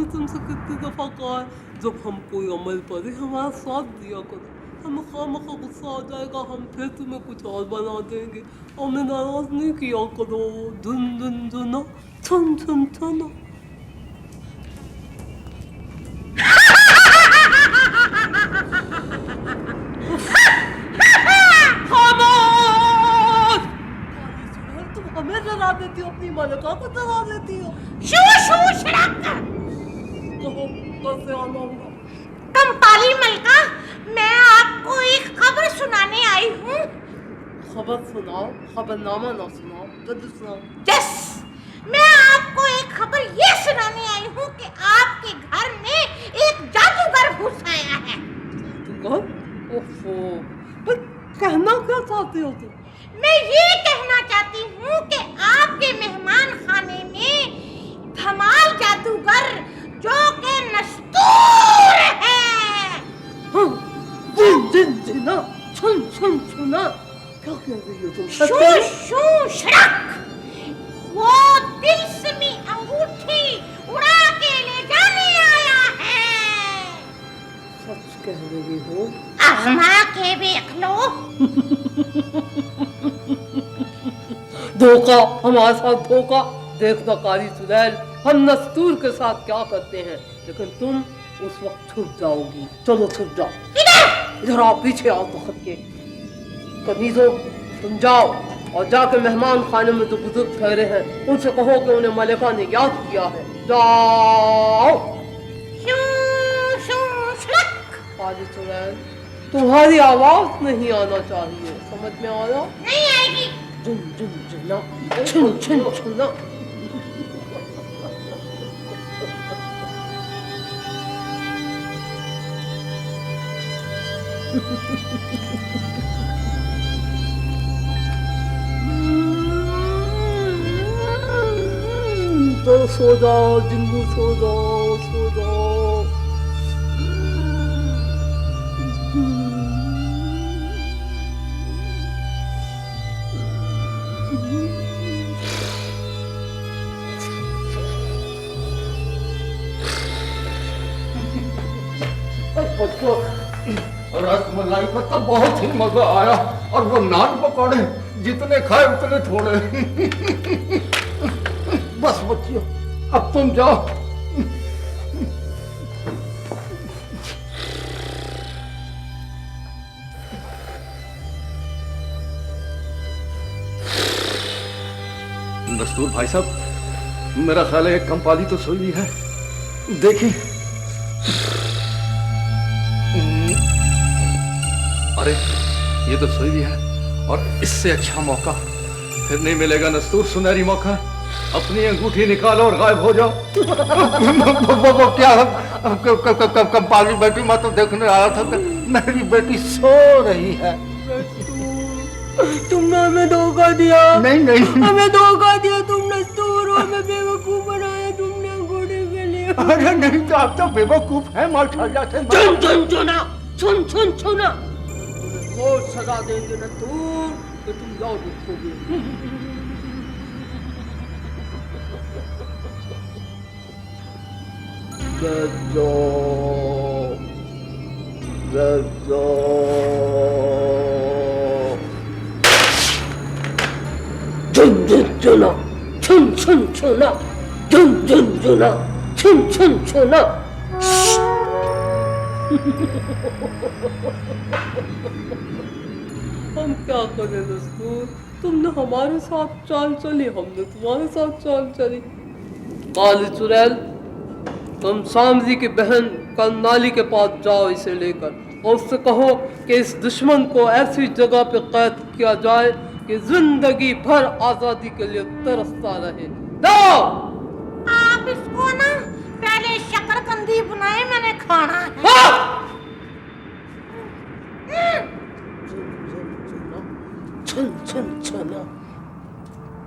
तुमसे कितनी दफा कहा है, जब हम कोई अमल करे हमारा साथ दिया करो, हमें खामखा गुस्सा आ जाएगा, हम फिर तुम्हें कुछ और बना देंगे, हमें नाराज नहीं किया करो। धुन धुन धुना, छुन छुन छुना। तुम हमें डरा देती हो, अपनी मलिका को डरा देती हो। शू शू शड़क। कहो कैसे आना होगा? कंपाली मलिका, मैं आपको एक खबर सुनाने आई हूँ। खबर सुनाओ, खबरनामा ना सुनाओ, जल्दी सुनाओ। यस, मैं आपको एक खबर ये सुनाने आई हूँ कि आपके घर में एक जादूगर घुस आया है। जादूगर? ओफो, पर कहना क्या चाहती हो तुम? मैं ये कहना चाहती हूँ कि आपके मेहमान खाने में धमाल जादूगर जो कि नस्तूर है। हाँ, जिन जिन जिना, छुन छुन छुना। क्या कह रही हो तुम? शू शू शड़क। वो तिलस्मी अंगूठी उड़ा के ले जाने आया है। सच कह रही हो? आजमा के देख लो। धोखा, हमारे साथ धोखा। देखना कारी चुड़ैल, हम नस्तूर के साथ क्या करते हैं, लेकिन तुम उस वक्त छुप जाओगी। चलो छुप जाओ। इधर आओ, पीछे आओ तख्त के। कनीजो, तुम जाओ और जाके मेहमान खाने में जो बुजुर्ग ठहरे हैं उनसे कहो कि उन्हें मलिका ने याद किया है। जाओ। काली चुड़ैल, तुम्हारी आवाज नहीं आना चाहिए, समझ में आ रहा? नहीं आएगी। जुन जुन जुना, छुन छुन छुना। तो सो जाओ जिंदू, सो जाओ, सो जाओ। रसमलाई का तो बहुत ही मजा आया, और वो नान पकौड़े जितने खाए उतने थोड़े। बस बच्चियों, अब तुम जाओ। दस्तूर भाई साहब, मेरा ख्याल है कंपाली तो सोई है, देखिए। अरे ये तो सोई है, और इससे अच्छा मौका फिर नहीं मिलेगा नस्तूर, सुनहरी मौका। अपनी अंगूठी निकालो और गायब हो जाओ। वो क्या, कंपाली बेटी, मैं तो देखने आया था कि मेरी बेटी सो रही है। तुमने हमें धोखा दिया। नहीं नहीं, हमें धोखा दिया, तुमने नस्तूर और हमें बेवकूफ बनाया, तुमने अंगूठी के लिए। अरे नहीं, तो आप तो बेवकूफ है माशाल्लाह से। छुन छुन छुना, छुन छुन छुना। बहुत सजा देंगे नस्तूर कि तुम याद रखोगे। गजो गजो। झुन झुन झुना, छुन छुन छुना, झुन झुन झुना, छुन छुन छुना। हम क्या करें दस्तूर, तुमने हमारे साथ चाल चली, हमने तुम्हारे साथ चाल चली। काली चुड़ैल, तुम सामजी की बहन करनाली के पास जाओ इसे लेकर, और उससे कहो कि इस दुश्मन को ऐसी जगह पे कैद किया जाए कि जिंदगी भर आजादी के लिए तरसता रहे। जाओ। आप इसको ना पहले शकरकंदी बनाए, मैंने खाना है। छुन छुन छुना।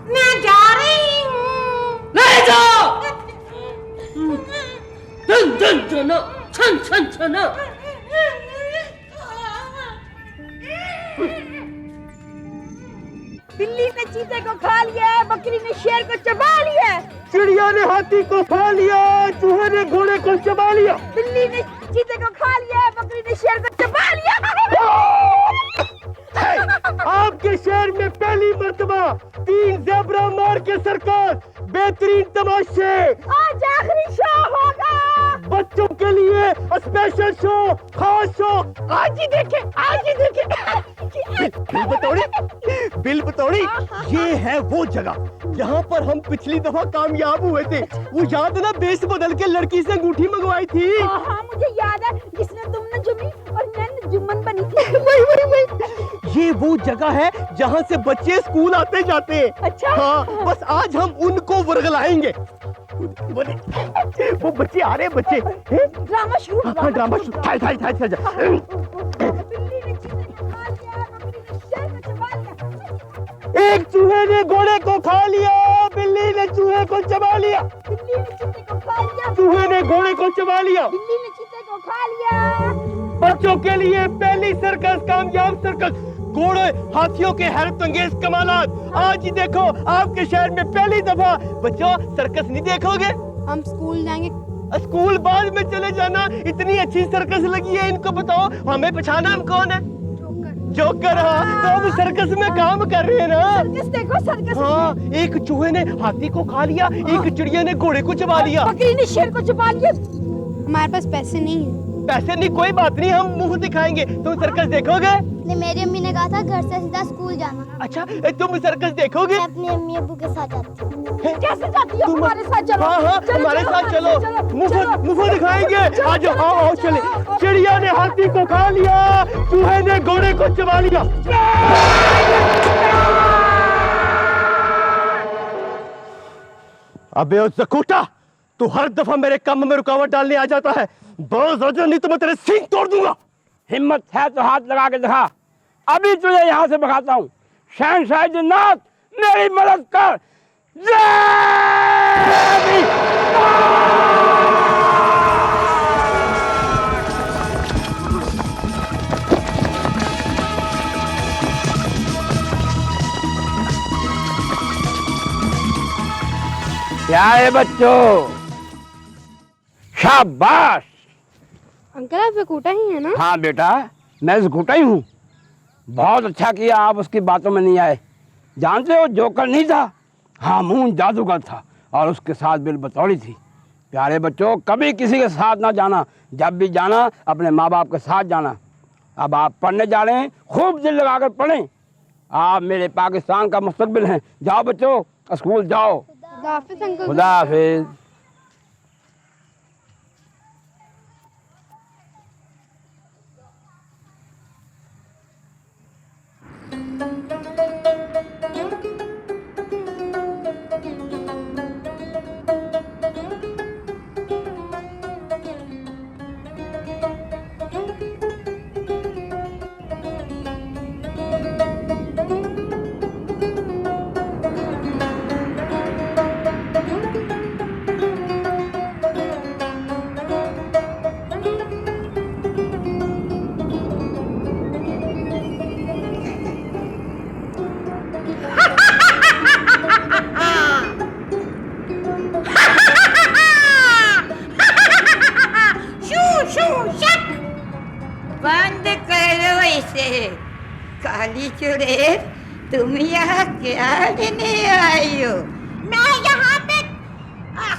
मैं जा रही हूँ। नहीं जाओ। छुन छुन छुना, छुन छुन छुना। बिल्ली ने चीते को खा लिया, बकरी ने शेर को चबा लिया, चिड़िया ने हाथी को खा लिया, चूहे ने घोड़े को चबा लिया। बिल्ली ने चीते को खा लिया, बकरी ने शेर को चबा लिया। आपके शहर में पहली मर्तबा 3 ज़ेबरा मार के सर्कस, बेहतरीन तमाशे, आज आखिरी शो होगा। बच्चों के लिए स्पेशल शो, खास शो। आज ही देखे, आज ही देखे। बिल बतौड़ी, ये है वो जगह जहाँ पर हम पिछली दफा कामयाब हुए थे। वो याद है ना, बेस बदल के लड़की से अंगूठी मंगवाई थी। हाँ मुझे याद है, जिसने तुमने जुमी और मैंने जुम्मन बनी थी। वही। ये वो जगह है जहाँ से बच्चे स्कूल आते जाते हैं। अच्छा। हाँ, बस आज हम उनको वर्गलाएंगे। वो बच्चे आ रहे हैं, बच्चे। ड्रामा शुरू। हाँ, ड्रामा शुरू। थाई थाई थाई थाई। बिल्ली ने चीते को खा लिया, बकरी ने शेर को चबा लिया। एक चूहे ने घोड़े को खा लिया, बिल्ली ने चूहे को चबा लिया। बिल्ली ने चीते को खा लिया, चूहे ने घोड़े को चबा लिया। बिल्ली ने चीते को खा लिया। बच्चों के लिए पहली सर्कस, कामयाब सर्कस, घोड़े हाथियों के हैरत अंगेज कमालात। आज ही देखो आपके शहर में पहली दफा। बच्चों, सर्कस नहीं देखोगे? हम स्कूल जाएंगे। स्कूल बाद में चले जाना। इतनी अच्छी सर्कस लगी है, इनको बताओ हमें पहचाना हम कौन है? जोकर। हाँ, तो हम सर्कस में काम कर रहे हैं ना। सर्कस देखो, सर्कस। हाँ, एक चूहे ने हाथी को खा लिया, एक चिड़िया ने घोड़े को चबा लिया, बकरी ने शेर को चबा लिया। हमारे पास पैसे नहीं है। पैसे नहीं, कोई बात नहीं, हम मुंह दिखाएंगे। तुम सर्कस देखोगे? मेरी अम्मी ने कहा था घर से सीधा स्कूल जाना। अच्छा, तुम सर्कस देखोगे? मैं अपनी अम्मी अब्बू के साथ जाती हूँ। कैसे जाती हो? हमारे साथ चलो। हाँ हाँ, हमारे साथ चलो, मुफ्त दिखाएंगे। आज आओ आओ चले। चिड़िया ने हाथी को खा लिया, चूहे ने घोड़े को चबा लिया। अबे ओ ज़कूटा, तू हर दफा मेरे काम में रुकावट डालने आ जाता है। बहुत ज्यादा, नहीं तो मैं तेरे सींग तोड़ दूंगा। हिम्मत है तो हाथ लगा के दिखा, अभी तुझे यहाँ से भगाता हूँ। शहंशाह जिन्नात, मेरी मदद कर। क्या है बच्चों, शाबाश। अंकल आप कूटा ही है ना? हाँ बेटा, मैं घुटा ही हूँ। बहुत अच्छा किया आप उसकी बातों में नहीं आए। जानते हो, जोकर नहीं था, हामून जादूगर था, और उसके साथ बिल बतौड़ी थी। प्यारे बच्चों, कभी किसी के साथ ना जाना, जब भी जाना अपने माँ बाप के साथ जाना। अब आप पढ़ने जा रहे हैं, खूब दिल लगाकर पढ़ें। आप मेरे पाकिस्तान का मुस्तकबिल हैं। जाओ बच्चों, स्कूल जाओ। खुदा हाफिज़ अंकल। खुदा हाफिज़। बंद करो इसे। काली चुड़ैल, तुम यहाँ क्या लेने आई हो? मैं यहाँ पे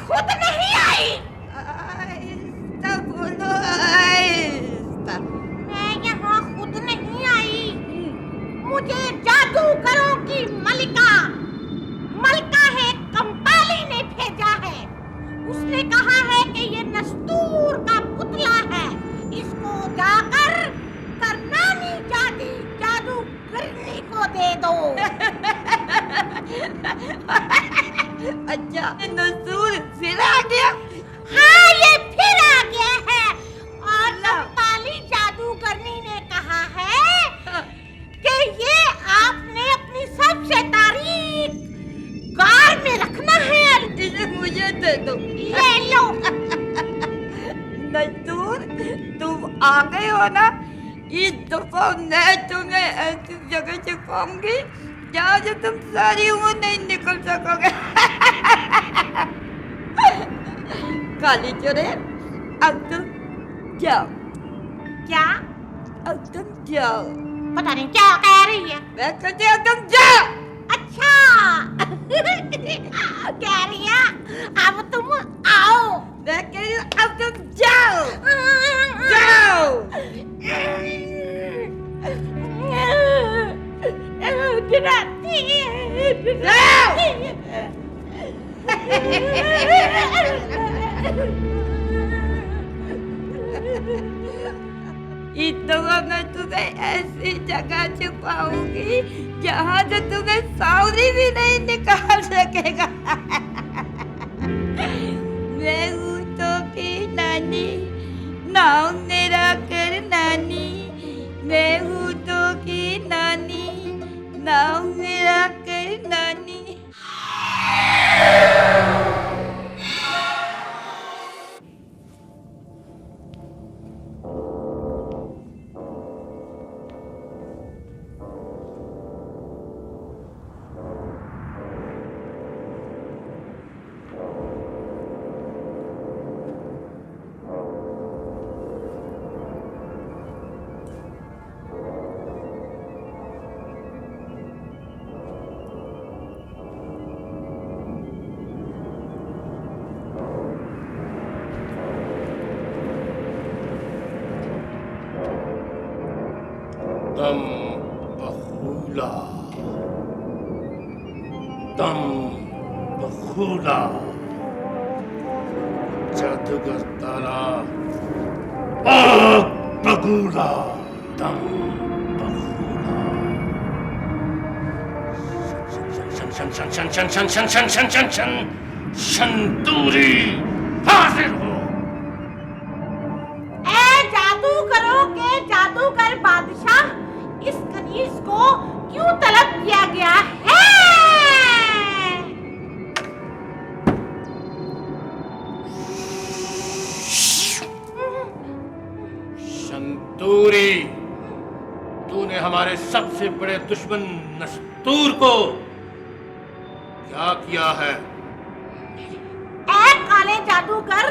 खुद नहीं आई। आहिस्ता बोलो, आहिस्ता। मैं यहाँ खुद नहीं आई। मुझे जादूगरों की मलिका है कंपाली ने भेजा है। उसने कहा है कि ये नस्तूर का पुतला है, इसको जाकर करनानी जादूगरनी को दे दो। अच्छा, नस्तूर फिर आ गया? हाँ, ये फिर आ गया है। और कंपाली जादूगरनी ने कहा है कि ये आपने अपनी सबसे तारीख कार में रखना है। इसे मुझे दे दो। ले लो। नस्तूर, तुम आ गए हो ना? इस दफा मैं तुम्हें ऐसी जगह छुपाऊंगी जाओ जो तुम सारी उम्र नहीं निकल सकोगे। काली चुड़ैल अब तुम जाओ। क्या? अब तुम जाओ। पता नहीं क्या कह रही है। मैं कहती हूँ तुम जाओ। अच्छा कह रही है अब तुम आओ। मैं कह रही हूँ अब तुम जाओ। जाओ। डराती है। इतना मैं तुम्हें ऐसी जगह छुपाऊंगी जहाँ से तुम्हें सावरी भी नहीं निकाल सकेगा। मैं हूँ तो की नानी, नाम मेरा कर नानी। मैं हूँ तो की नानी, नाम मेरा कर नानी। दम बखूला, दम बखूला, जादूगर तारा आग बगूला, दम बखूला। शन शन शन शन शन शन शन शन शन शन शन शंतूरी हाजिर हो। ए जादूगरों के जादूगर बादशाह, इस कनीज को क्यों तलब किया गया है? शंतूरी, तूने हमारे सबसे बड़े दुश्मन नस्तूर को क्या किया है? ए काले जादूगर,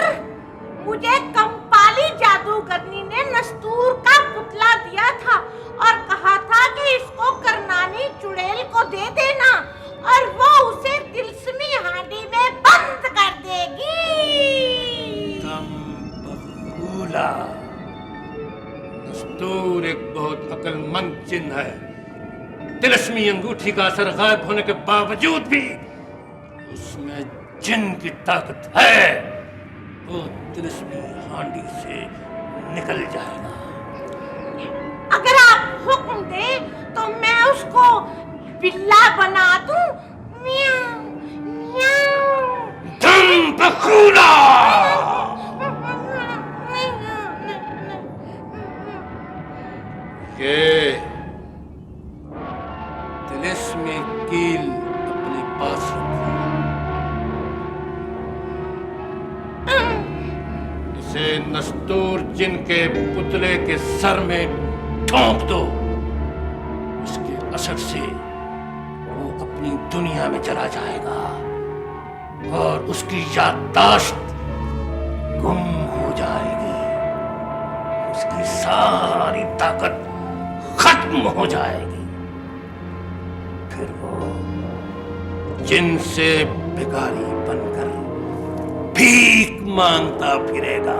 मुझे कंपाली जादूगरनी ने नस्तूर का पुतला दिया था और कहा था कि इसको करनानी चुड़ैल को दे देना और वो उसे तिलस्मी हांडी में बंद कर देगी। दम बखूला, नस्तूर एक बहुत अक्लमंद जिन है। तिलस्मी अंगूठी का असर गायब होने के बावजूद भी उसमें जिन की ताकत है। वो तिलस्मी हांडी से निकल जाएगा। अगर आप हुक्म दे तो मैं उसको बिल्ला बना दूं। म्याऊं, म्याऊं। दम बखूला, ये तिलिस्मी कील अपने पास रखो। इसे नस्तूर जिन के पुतले के सर में ठोंक दो। इसके असर से वो अपनी दुनिया में चला जाएगा और उसकी याददाश्त गुम हो जाएगी। उसकी सारी ताकत खत्म हो जाएगी। फिर वो जिन से भिखारी बनकर भीख मांगता फिरेगा।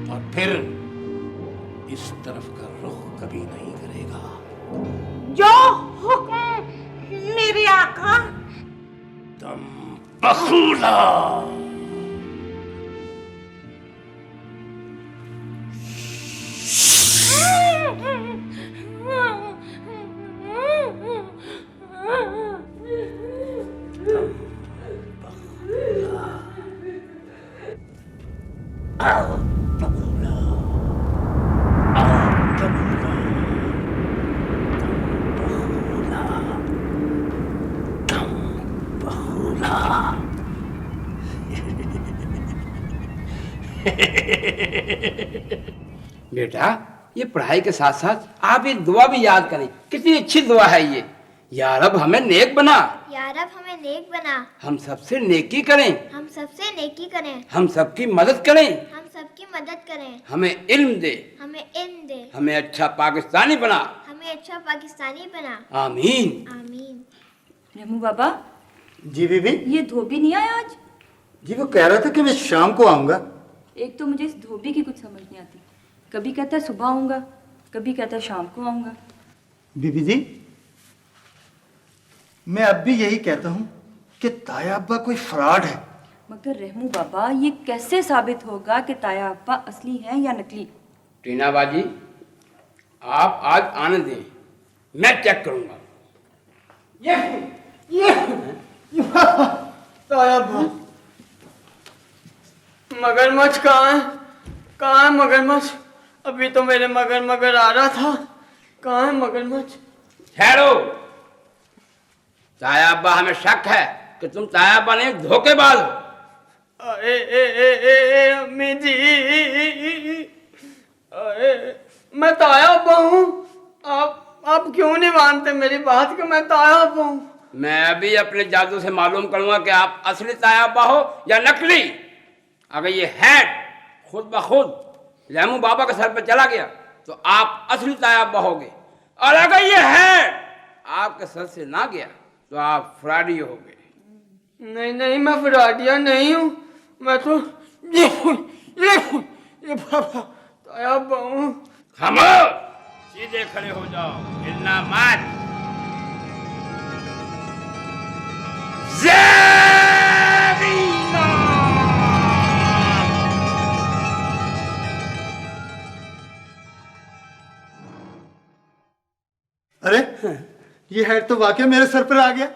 और फिर इस तरफ का रुख कभी नहीं करेगा। जो हुक्म मेरे आका। दम बखूला। बेटा ये पढ़ाई के साथ साथ आप ये दुआ भी याद करें। कितनी अच्छी दुआ है ये, या रब हमें नेक बना, या रब हमें नेक बना, हम सबसे नेकी करें, हम सबसे नेकी करें, हम सबकी मदद करें, हम सबकी मदद करें, हमें इल्म दे, हमें इल्म दे, हमें अच्छा पाकिस्तानी बना, हमें अच्छा पाकिस्तानी बना। आमीन। आमीन। रेमू बाबा, जी बीबी। ये धोबी नहीं आया आज? जी वो कह रहा था कि मैं शाम को आऊंगा। एक तो मुझे इस धोबी की कुछ समझ नहीं आती, कभी कहता है सुबह आऊंगा, कभी कहता है शाम को आऊंगा। बीबी जी, मैं अब भी यही कहता हूँ कि ताया अब्बा कोई फ्रॉड है। मगर रहमू बाबा, ये कैसे साबित होगा कि ताया अब्बा असली हैं या नकली? टीना बाजी, आप आज आने दें, मैं चेक करूंगा। ताया अब्बा, मगरमच्छ कहाँ है? कहाँ है मगरमच्छ? अभी तो मेरे मगर आ रहा था। कहाँ है मगरमच्छ? ठहरो, ताया अब्बा हमें शक है कि तुम ताया अब्बा ने धोखेबाज हो। अम्मी जी, मैं ताया अब्बा हूँ। आप क्यों नहीं मानते मेरी बात कि मैं ताया अब्बा हूँ? मैं अभी अपने जादू से मालूम करूंगा कि आप असली ताया अब्बा हो या नकली। अगर ये हैट खुद ब खुद रहमू बाबा के सर पे चला गया तो आप असली ताया अब्बा होगे, और अगर ये हैट आपके सर से ना गया तो आप फ्रॉडी होगे। नहीं, मैं फ्रॉडिया नहीं हूँ। मैं तो ये बाबा ताया अब्बा हूँ। खामोश, सीधे खड़े हो जाओ, हिलना मत। ज़रीना! अरे ये हेड तो वाकई मेरे सर पर आ गया।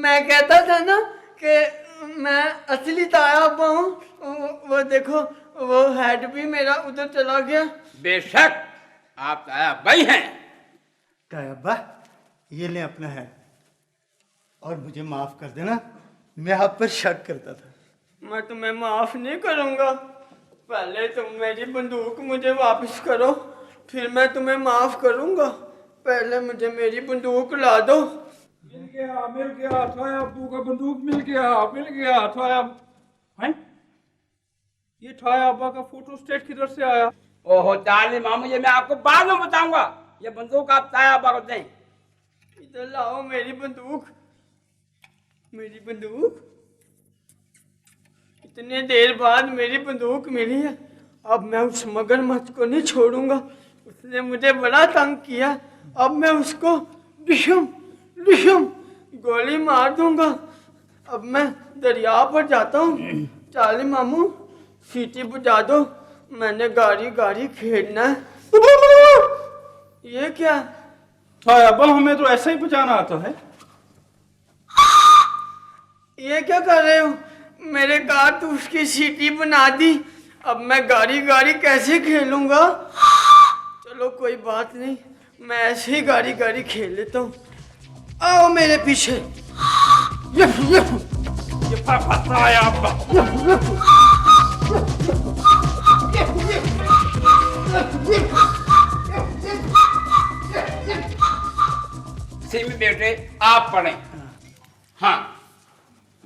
मैं कहता था ना कि मैं असली ताया अब्बा हूँ। वो देखो, वो हेड भी मेरा उधर चला गया। बेशक आप ताया अब्बा ही हैं। ताया अब्बा, ये ले अपना हेड, और मुझे माफ कर देना, मैं आप पर शक करता था। मैं तुम्हें माफ नहीं करूँगा। पहले तुम मेरी बंदूक मुझे वापस करो, फिर मैं तुम्हें माफ करूँगा। पहले मुझे मेरी बंदूक ला दो। मिल गया थाया अब्बू का बंदूक मिल गया थाया। हैं? ये थाया अब्बा का फोटो स्टेट किधर से आया? ओहो चार्ली मामू, ये मैं आपको बाद में बताऊंगा। ये बंदूक आप ताया अब्बा को दें। इधर लाओ मेरी बंदूक। मेरी बंदूक, इतने देर बाद मेरी बंदूक मिली है। अब मैं उस मगरमच्छ को नहीं छोड़ूंगा। उसने मुझे बड़ा तंग किया। अब मैं उसको डिशम गोली मार दूंगा। अब मैं दरिया पर जाता हूँ। चार्ली मामू, सीटी बजा दो, मैंने गाड़ी खेलना है। ये क्या? थाया अब्बा, हमें तो ऐसा ही बचाना आता है। ये क्या कर रहे हो? मेरे कारतूस की सीटी बना दी। अब मैं गाड़ी कैसे खेलूंगा? चलो कोई बात नहीं, मैं ऐसे ही गाड़ी खेल लेता हूँ। आओ मेरे पीछे। ये थाया अब्बा। सिमी बेटे, आप पढ़ें। हाँ,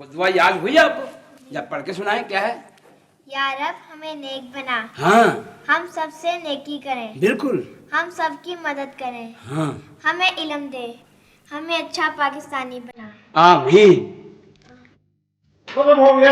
वो दुआ याद हुई आपको? जब पढ़ के सुनाएं। क्या है? या रब हमें नेक बना, हाँ हम सबसे नेकी करें, बिल्कुल। हम सबकी मदद करें, हाँ हमें इल्म दे, हमें अच्छा पाकिस्तानी बना। आमीन। खत्म हो गया।